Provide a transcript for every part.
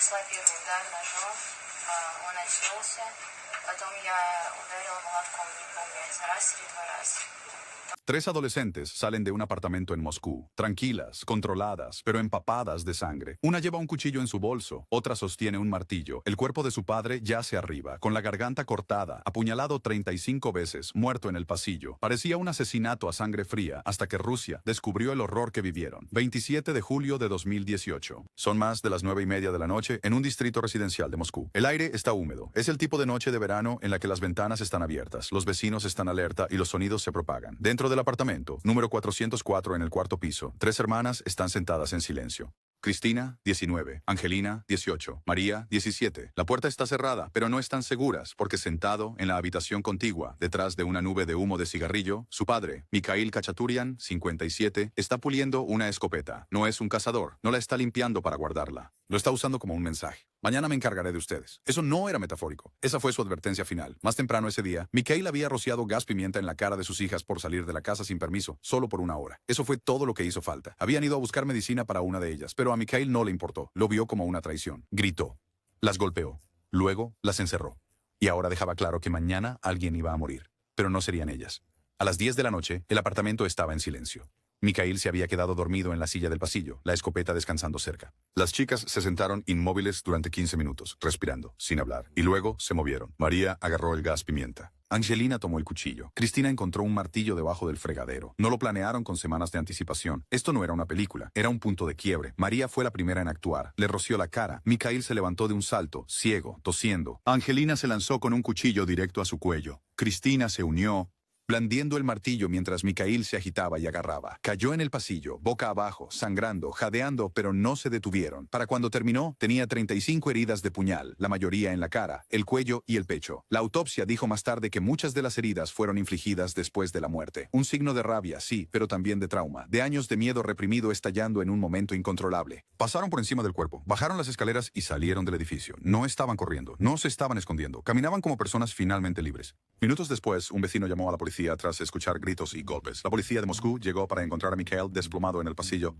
нанесла первый удар ножом, он очнулся, потом я ударила молотком, не помню, один раз или два раза. Tres adolescentes salen de un apartamento en Moscú, tranquilas, controladas, pero empapadas de sangre. Una lleva un cuchillo en su bolso, otra sostiene un martillo. El cuerpo de su padre yace arriba, con la garganta cortada, apuñalado 35 veces, muerto en el pasillo. Parecía un asesinato a sangre fría, hasta que Rusia descubrió el horror que vivieron. 27 de julio de 2018. Son más de las 9:30 de la noche en un distrito residencial de Moscú. El aire está húmedo. Es el tipo de noche de verano en la que las ventanas están abiertas, los vecinos están alerta y los sonidos se propagan. Dentro del apartamento, número 404 en el cuarto piso, 3 hermanas están sentadas en silencio. Cristina, 19. Angelina, 18. María, 17. La puerta está cerrada, pero no están seguras, porque sentado en la habitación contigua, detrás de una nube de humo de cigarrillo, su padre, Mikhail Khachaturian, 57, está puliendo una escopeta. No es un cazador, no la está limpiando para guardarla. Lo está usando como un mensaje. Mañana me encargaré de ustedes. Eso no era metafórico. Esa fue su advertencia final. Más temprano ese día, Mikhail había rociado gas pimienta en la cara de sus hijas por salir de la casa sin permiso, solo por una hora. Eso fue todo lo que hizo falta. Habían ido a buscar medicina para una de ellas, pero a Mikhail no le importó. Lo vio como una traición. Gritó. Las golpeó. Luego las encerró. Y ahora dejaba claro que mañana alguien iba a morir. Pero no serían ellas. A las 10 de la noche, el apartamento estaba en silencio. Mikhail se había quedado dormido en la silla del pasillo, la escopeta descansando cerca. Las chicas se sentaron inmóviles durante 15 minutos, respirando, sin hablar, y luego se movieron. María agarró el gas pimienta. Angelina tomó el cuchillo. Cristina encontró un martillo debajo del fregadero. No lo planearon con semanas de anticipación. Esto no era una película, era un punto de quiebre. María fue la primera en actuar. Le roció la cara. Mikhail se levantó de un salto, ciego, tosiendo. Angelina se lanzó con un cuchillo directo a su cuello. Cristina se unió, blandiendo el martillo mientras Mikhail se agitaba y agarraba. Cayó en el pasillo, boca abajo, sangrando, jadeando, pero no se detuvieron. Para cuando terminó, tenía 35 heridas de puñal, la mayoría en la cara, el cuello y el pecho. La autopsia dijo más tarde que muchas de las heridas fueron infligidas después de la muerte. Un signo de rabia, sí, pero también de trauma, de años de miedo reprimido estallando en un momento incontrolable. Pasaron por encima del cuerpo, bajaron las escaleras y salieron del edificio. No estaban corriendo, no se estaban escondiendo, caminaban como personas finalmente libres. Minutos después, un vecino llamó a la policía tras escuchar gritos y golpes. La policía de Moscú llegó para encontrar a Mikhail desplomado en el pasillo.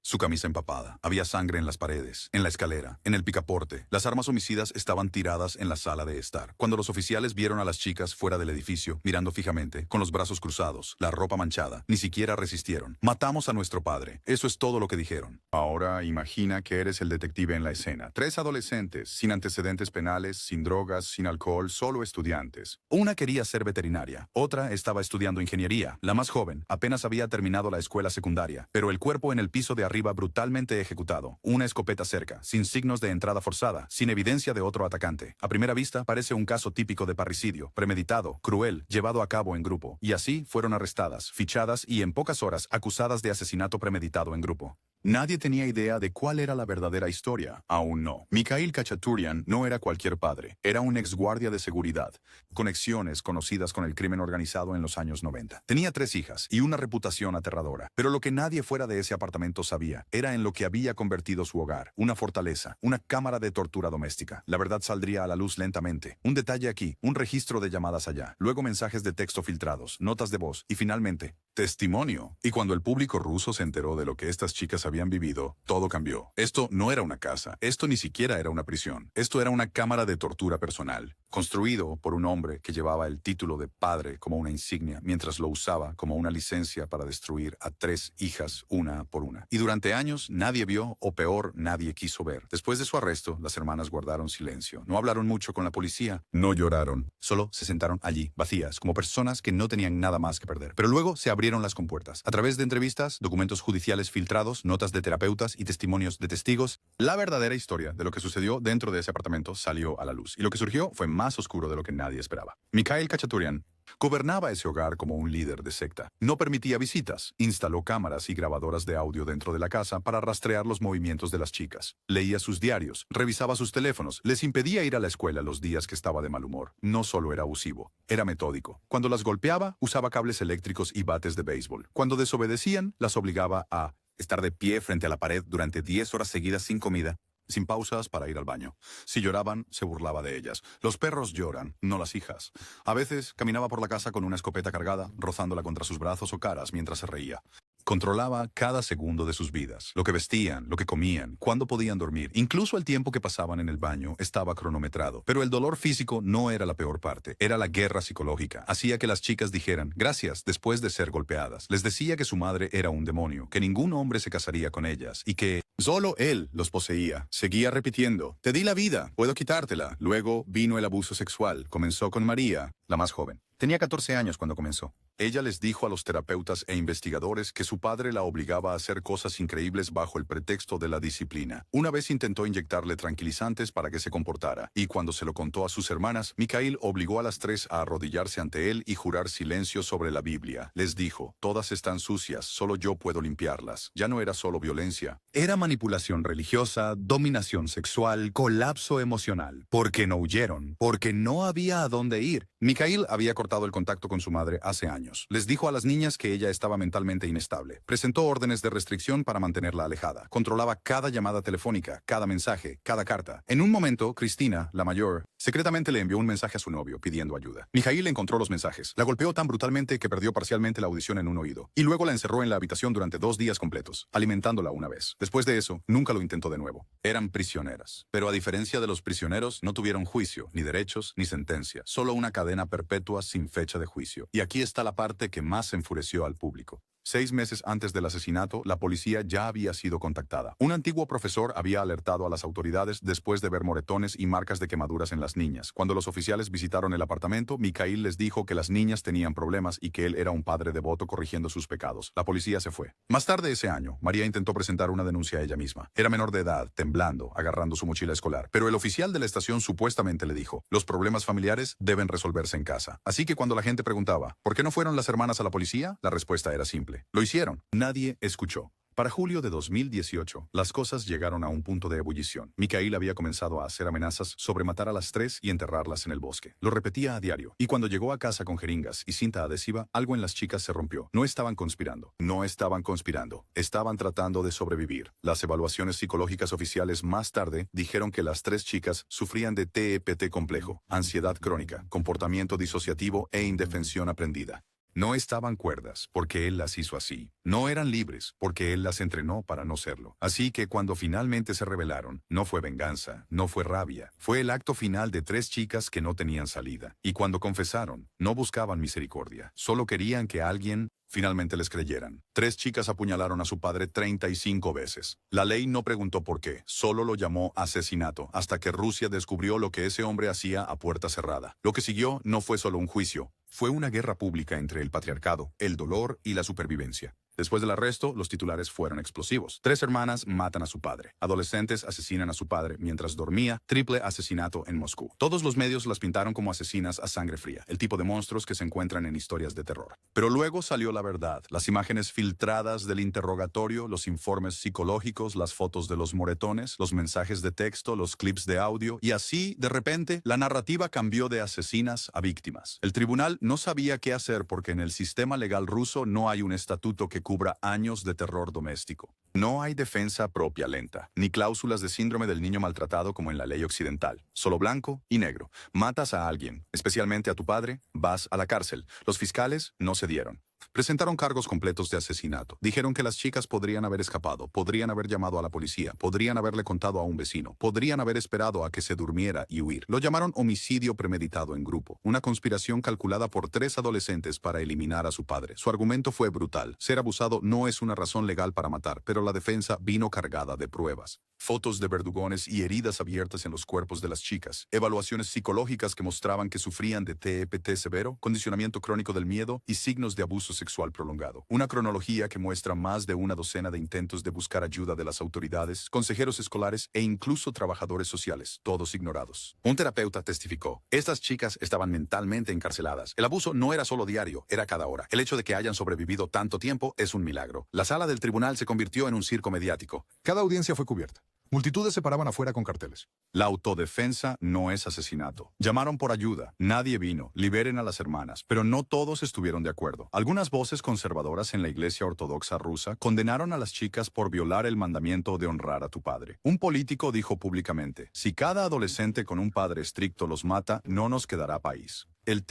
Su camisa empapada. Había sangre en las paredes, en la escalera, en el picaporte. Las armas homicidas estaban tiradas en la sala de estar. Cuando los oficiales vieron a las chicas fuera del edificio, mirando fijamente, con los brazos cruzados, la ropa manchada, ni siquiera resistieron. Matamos a nuestro padre. Eso es todo lo que dijeron. Ahora imagina que eres el detective en la escena. 3 adolescentes, sin antecedentes penales, sin drogas, sin alcohol, solo estudiantes. Una quería ser veterinaria. Otra estaba estudiando ingeniería. La más joven apenas había terminado la escuela secundaria, pero el cuerpo en el piso de arriba brutalmente ejecutado, una escopeta cerca, sin signos de entrada forzada, sin evidencia de otro atacante. A primera vista parece un caso típico de parricidio, premeditado, cruel, llevado a cabo en grupo. Y así fueron arrestadas, fichadas y en pocas horas acusadas de asesinato premeditado en grupo. Nadie tenía idea de cuál era la verdadera historia. Aún no. Mikhail Khachaturian no era cualquier padre. Era un exguardia de seguridad. Conexiones conocidas con el crimen organizado en los años 90. Tenía 3 hijas y una reputación aterradora. Pero lo que nadie fuera de ese apartamento sabía era en lo que había convertido su hogar. Una fortaleza. Una cámara de tortura doméstica. La verdad saldría a la luz lentamente. Un detalle aquí. Un registro de llamadas allá. Luego mensajes de texto filtrados. Notas de voz. Y finalmente, testimonio. Y cuando el público ruso se enteró de lo que estas chicas habían vivido, todo cambió. Esto no era una casa, esto ni siquiera era una prisión. Esto era una cámara de tortura personal, construido por un hombre que llevaba el título de padre como una insignia, mientras lo usaba como una licencia para destruir a 3 hijas una por una. Y durante años nadie vio, o peor, nadie quiso ver. Después de su arresto, las hermanas guardaron silencio. No hablaron mucho con la policía, no lloraron. Solo se sentaron allí, vacías, como personas que no tenían nada más que perder. Pero luego se abrieron las compuertas. A través de entrevistas, documentos judiciales filtrados, notas de terapeutas y testimonios de testigos, la verdadera historia de lo que sucedió dentro de ese apartamento salió a la luz. Y lo que surgió fue más oscuro de lo que nadie esperaba. Mikhail Khachaturian gobernaba ese hogar como un líder de secta. No permitía visitas. Instaló cámaras y grabadoras de audio dentro de la casa para rastrear los movimientos de las chicas. Leía sus diarios, revisaba sus teléfonos, les impedía ir a la escuela los días que estaba de mal humor. No solo era abusivo, era metódico. Cuando las golpeaba, usaba cables eléctricos y bates de béisbol. Cuando desobedecían, las obligaba a estar de pie frente a la pared durante 10 horas seguidas sin comida, sin pausas para ir al baño. Si lloraban, se burlaba de ellas. Los perros lloran, no las hijas. A veces caminaba por la casa con una escopeta cargada, rozándola contra sus brazos o caras mientras se reía. Controlaba cada segundo de sus vidas, lo que vestían, lo que comían, cuándo podían dormir, incluso el tiempo que pasaban en el baño estaba cronometrado. Pero el dolor físico no era la peor parte, era la guerra psicológica. Hacía que las chicas dijeran gracias después de ser golpeadas. Les decía que su madre era un demonio, que ningún hombre se casaría con ellas y que solo él los poseía. Seguía repitiendo, te di la vida, puedo quitártela. Luego vino el abuso sexual. Comenzó con María, la más joven. Tenía 14 años cuando comenzó. Ella les dijo a los terapeutas e investigadores que su padre la obligaba a hacer cosas increíbles bajo el pretexto de la disciplina. Una vez intentó inyectarle tranquilizantes para que se comportara, y cuando se lo contó a sus hermanas, Mikhail obligó a las tres a arrodillarse ante él y jurar silencio sobre la Biblia. Les dijo, todas están sucias, solo yo puedo limpiarlas. Ya no era solo violencia. Era manipulación religiosa, dominación sexual, colapso emocional. Porque no huyeron, porque no había a dónde ir. Mikhail había cortado el contacto con su madre hace años. Les dijo a las niñas que ella estaba mentalmente inestable. Presentó órdenes de restricción para mantenerla alejada. Controlaba cada llamada telefónica, cada mensaje, cada carta. En un momento, Cristina, la mayor, secretamente le envió un mensaje a su novio pidiendo ayuda. Mikhail encontró los mensajes. La golpeó tan brutalmente que perdió parcialmente la audición en un oído. Y luego la encerró en la habitación durante 2 días completos, alimentándola una vez. Después de eso, nunca lo intentó de nuevo. Eran prisioneras. Pero a diferencia de los prisioneros, no tuvieron juicio, ni derechos, ni sentencia. Solo una cadena perpetua sin fecha de juicio. Y aquí está la parte que más enfureció al público. 6 meses antes del asesinato, la policía ya había sido contactada. Un antiguo profesor había alertado a las autoridades después de ver moretones y marcas de quemaduras en las niñas. Cuando los oficiales visitaron el apartamento, Mikhail les dijo que las niñas tenían problemas y que él era un padre devoto corrigiendo sus pecados. La policía se fue. Más tarde ese año, María intentó presentar una denuncia a ella misma. Era menor de edad, temblando, agarrando su mochila escolar. Pero el oficial de la estación supuestamente le dijo, los problemas familiares deben resolverse en casa. Así que cuando la gente preguntaba, ¿por qué no fueron las hermanas a la policía? La respuesta era simple. Lo hicieron. Nadie escuchó. Para julio de 2018, las cosas llegaron a un punto de ebullición. Mikhail había comenzado a hacer amenazas sobre matar a las tres y enterrarlas en el bosque. Lo repetía a diario. Y cuando llegó a casa con jeringas y cinta adhesiva, algo en las chicas se rompió. No estaban conspirando. No estaban conspirando. Estaban tratando de sobrevivir. Las evaluaciones psicológicas oficiales más tarde dijeron que las tres chicas sufrían de TEPT complejo, ansiedad crónica, comportamiento disociativo e indefensión aprendida. No estaban cuerdas, porque él las hizo así. No eran libres, porque él las entrenó para no serlo. Así que cuando finalmente se rebelaron, no fue venganza, no fue rabia. Fue el acto final de 3 chicas que no tenían salida. Y cuando confesaron, no buscaban misericordia. Solo querían que alguien finalmente les creyeran. 3 chicas apuñalaron a su padre 35 veces. La ley no preguntó por qué, solo lo llamó asesinato, hasta que Rusia descubrió lo que ese hombre hacía a puerta cerrada. Lo que siguió no fue solo un juicio, fue una guerra pública entre el patriarcado, el dolor y la supervivencia. Después del arresto, los titulares fueron explosivos. 3 hermanas matan a su padre. Adolescentes asesinan a su padre mientras dormía. Triple asesinato en Moscú. Todos los medios las pintaron como asesinas a sangre fría, el tipo de monstruos que se encuentran en historias de terror. Pero luego salió la verdad. Las imágenes filtradas del interrogatorio, los informes psicológicos, las fotos de los moretones, los mensajes de texto, los clips de audio. Y así, de repente, la narrativa cambió de asesinas a víctimas. El tribunal no sabía qué hacer porque en el sistema legal ruso no hay un estatuto que cubra años de terror doméstico. No hay defensa propia lenta, ni cláusulas de síndrome del niño maltratado como en la ley occidental. Solo blanco y negro. Matas a alguien, especialmente a tu padre, vas a la cárcel. Los fiscales no cedieron. Presentaron cargos completos de asesinato. Dijeron que las chicas podrían haber escapado, podrían haber llamado a la policía, podrían haberle contado a un vecino, podrían haber esperado a que se durmiera y huir. Lo llamaron homicidio premeditado en grupo, una conspiración calculada por 3 adolescentes para eliminar a su padre. Su argumento fue brutal. Ser abusado no es una razón legal para matar, pero la defensa vino cargada de pruebas. Fotos de verdugones y heridas abiertas en los cuerpos de las chicas. Evaluaciones psicológicas que mostraban que sufrían de TEPT severo, condicionamiento crónico del miedo y signos de abuso sexual prolongado. Una cronología que muestra más de una docena de intentos de buscar ayuda de las autoridades, consejeros escolares e incluso trabajadores sociales, todos ignorados. Un terapeuta testificó: estas chicas estaban mentalmente encarceladas. El abuso no era solo diario, era cada hora. El hecho de que hayan sobrevivido tanto tiempo es un milagro. La sala del tribunal se convirtió en un circo mediático. Cada audiencia fue cubierta. Multitudes se paraban afuera con carteles. La autodefensa no es asesinato. Llamaron por ayuda. Nadie vino. Liberen a las hermanas. Pero no todos estuvieron de acuerdo. Algunas voces conservadoras en la Iglesia Ortodoxa rusa condenaron a las chicas por violar el mandamiento de honrar a tu padre. Un político dijo públicamente: si cada adolescente con un padre estricto los mata, no nos quedará país. El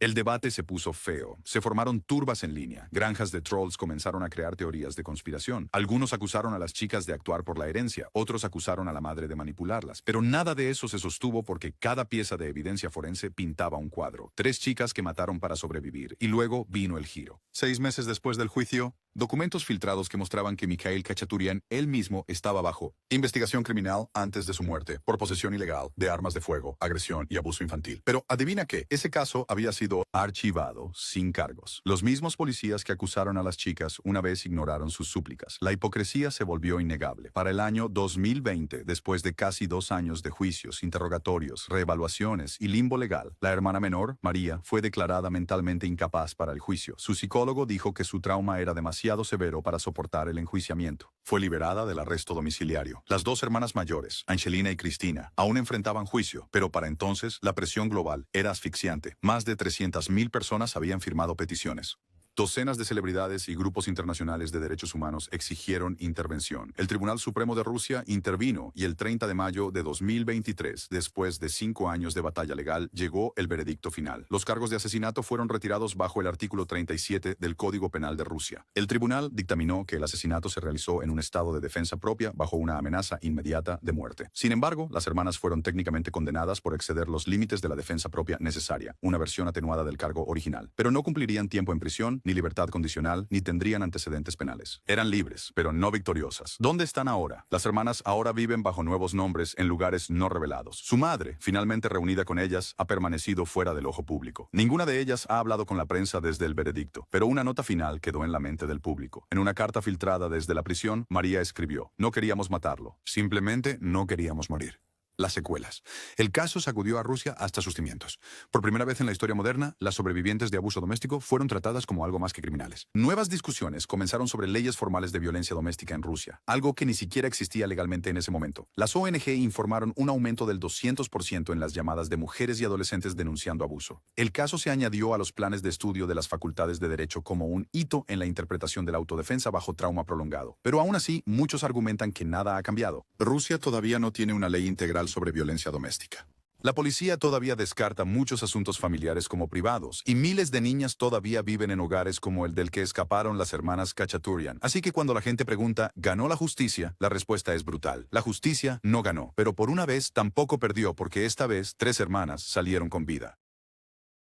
El debate se puso feo. Se formaron turbas en línea. Granjas de trolls comenzaron a crear teorías de conspiración. Algunos acusaron a las chicas de actuar por la herencia, otros acusaron a la madre de manipularlas. Pero nada de eso se sostuvo porque cada pieza de evidencia forense pintaba un cuadro. 3 chicas que mataron para sobrevivir. Y luego vino el giro. 6 meses después del juicio, documentos filtrados que mostraban que Mikhail Khachaturian él mismo estaba bajo investigación criminal antes de su muerte por posesión ilegal de armas de fuego, agresión y abuso infantil. Pero adivina qué, ese caso había sido archivado sin cargos. Los mismos policías que acusaron a las chicas una vez ignoraron sus súplicas. La hipocresía se volvió innegable. Para el año 2020, después de casi 2 años de juicios, interrogatorios, reevaluaciones y limbo legal, la hermana menor, María, fue declarada mentalmente incapaz para el juicio. Su psicólogo dijo que su trauma era demasiado severo para soportar el enjuiciamiento. Fue liberada del arresto domiciliario. Las 2 hermanas mayores, Angelina y Cristina, aún enfrentaban juicio, pero para entonces la presión global era asfixiante. Más de 300.000 personas habían firmado peticiones. Docenas de celebridades y grupos internacionales de derechos humanos exigieron intervención. El Tribunal Supremo de Rusia intervino y el 30 de mayo de 2023, después de 5 años de batalla legal, llegó el veredicto final. Los cargos de asesinato fueron retirados bajo el artículo 37 del Código Penal de Rusia. El tribunal dictaminó que el asesinato se realizó en un estado de defensa propia bajo una amenaza inmediata de muerte. Sin embargo, las hermanas fueron técnicamente condenadas por exceder los límites de la defensa propia necesaria, una versión atenuada del cargo original, pero no cumplirían tiempo en prisión ni libertad condicional, ni tendrían antecedentes penales. Eran libres, pero no victoriosas. ¿Dónde están ahora? Las hermanas ahora viven bajo nuevos nombres en lugares no revelados. Su madre, finalmente reunida con ellas, ha permanecido fuera del ojo público. Ninguna de ellas ha hablado con la prensa desde el veredicto, pero una nota final quedó en la mente del público. En una carta filtrada desde la prisión, María escribió: "No queríamos matarlo, simplemente no queríamos morir". Las secuelas. El caso sacudió a Rusia hasta sus cimientos. Por primera vez en la historia moderna, las sobrevivientes de abuso doméstico fueron tratadas como algo más que criminales. Nuevas discusiones comenzaron sobre leyes formales de violencia doméstica en Rusia, algo que ni siquiera existía legalmente en ese momento. Las ONG informaron un aumento del 200% en las llamadas de mujeres y adolescentes denunciando abuso. El caso se añadió a los planes de estudio de las facultades de derecho como un hito en la interpretación de la autodefensa bajo trauma prolongado. Pero aún así, muchos argumentan que nada ha cambiado. Rusia todavía no tiene una ley integral sobre violencia doméstica. La policía todavía descarta muchos asuntos familiares como privados, y miles de niñas todavía viven en hogares como el del que escaparon las hermanas Khachaturian. Así que cuando la gente pregunta, ¿ganó la justicia?, la respuesta es brutal. La justicia no ganó, pero por una vez tampoco perdió, porque esta vez 3 hermanas salieron con vida.